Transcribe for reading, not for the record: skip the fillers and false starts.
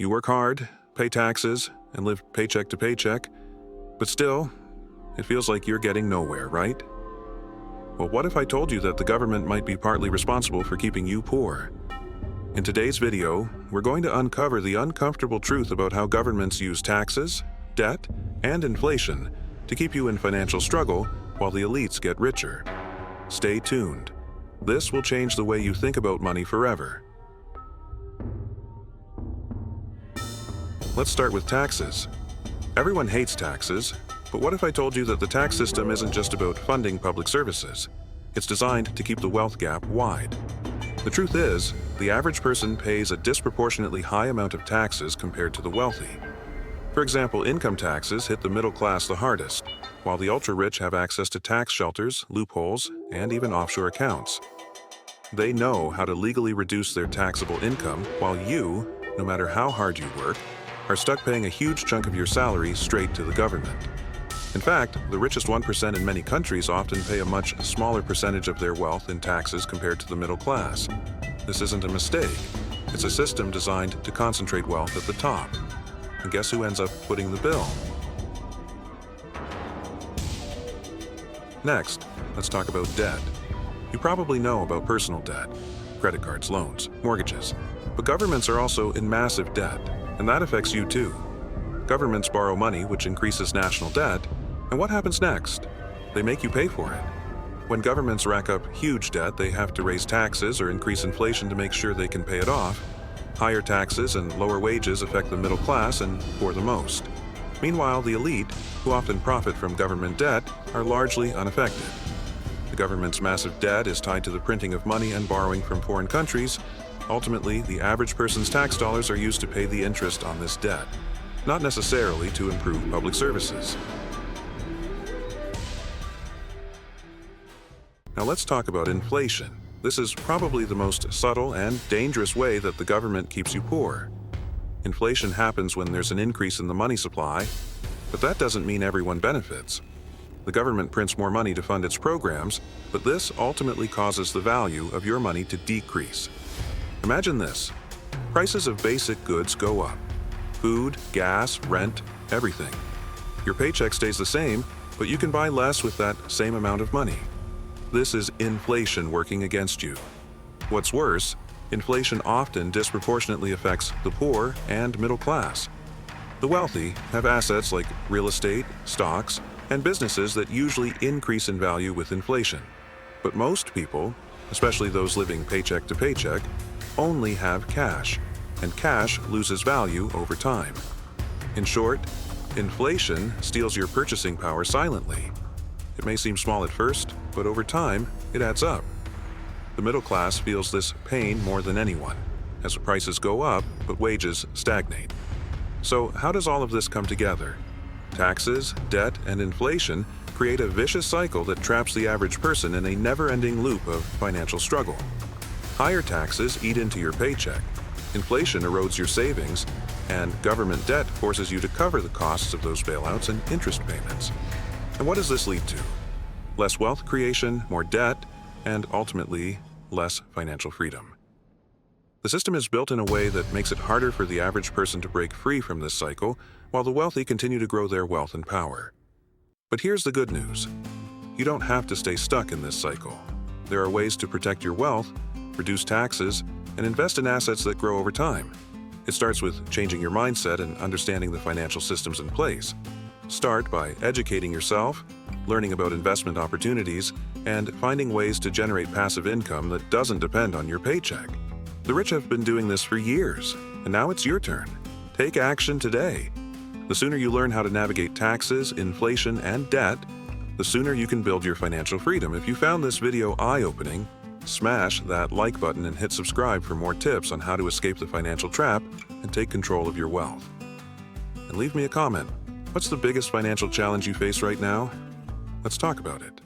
You work hard, pay taxes, and live paycheck to paycheck, but still, it feels like you're getting nowhere, right? Well, what if I told you that the government might be partly responsible for keeping you poor? In today's video, we're going to uncover the uncomfortable truth about how governments use taxes, debt, and inflation to keep you in financial struggle while the elites get richer. Stay tuned. This will change the way you think about money forever. Let's start with taxes. Everyone hates taxes, but what if I told you that the tax system isn't just about funding public services? It's designed to keep the wealth gap wide. The truth is, the average person pays a disproportionately high amount of taxes compared to the wealthy. For example, income taxes hit the middle class the hardest, while the ultra-rich have access to tax shelters, loopholes, and even offshore accounts. They know how to legally reduce their taxable income, while you, no matter how hard you work, are stuck paying a huge chunk of your salary straight to the government. In fact, the richest 1% in many countries often pay a much smaller percentage of their wealth in taxes compared to the middle class. This isn't a mistake. It's a system designed to concentrate wealth at the top. And guess who ends up footing the bill? Next, let's talk about debt. You probably know about personal debt, credit cards, loans, mortgages. But governments are also in massive debt, and that affects you too. Governments borrow money, which increases national debt, and what happens next? They make you pay for it. When governments rack up huge debt, they have to raise taxes or increase inflation to make sure they can pay it off. Higher taxes and lower wages affect the middle class and poor the most. Meanwhile, the elite, who often profit from government debt, are largely unaffected. The government's massive debt is tied to the printing of money and borrowing from foreign countries. Ultimately, the average person's tax dollars are used to pay the interest on this debt, not necessarily to improve public services. Now let's talk about inflation. This is probably the most subtle and dangerous way that the government keeps you poor. Inflation happens when there's an increase in the money supply, but that doesn't mean everyone benefits. The government prints more money to fund its programs, but this ultimately causes the value of your money to decrease. Imagine this. Prices of basic goods go up. Food, gas, rent, everything. Your paycheck stays the same, but you can buy less with that same amount of money. This is inflation working against you. What's worse, inflation often disproportionately affects the poor and middle class. The wealthy have assets like real estate, stocks, and businesses that usually increase in value with inflation. But most people, especially those living paycheck to paycheck, only have cash, and cash loses value over time. In short, inflation steals your purchasing power silently. It may seem small at first, but over time, it adds up. The middle class feels this pain more than anyone, as prices go up, but wages stagnate. So how does all of this come together? Taxes, debt, and inflation create a vicious cycle that traps the average person in a never-ending loop of financial struggle. Higher taxes eat into your paycheck, inflation erodes your savings, and government debt forces you to cover the costs of those bailouts and interest payments. And what does this lead to? Less wealth creation, more debt, and ultimately, less financial freedom. The system is built in a way that makes it harder for the average person to break free from this cycle, while the wealthy continue to grow their wealth and power. But here's the good news. You don't have to stay stuck in this cycle. There are ways to protect your wealth, reduce taxes, and invest in assets that grow over time. It starts with changing your mindset and understanding the financial systems in place. Start by educating yourself, learning about investment opportunities, and finding ways to generate passive income that doesn't depend on your paycheck. The rich have been doing this for years, and now it's your turn. Take action today. The sooner you learn how to navigate taxes, inflation, and debt, the sooner you can build your financial freedom. If you found this video eye-opening, smash that like button and hit subscribe for more tips on how to escape the financial trap and take control of your wealth. And leave me a comment. What's the biggest financial challenge you face right now? Let's talk about it.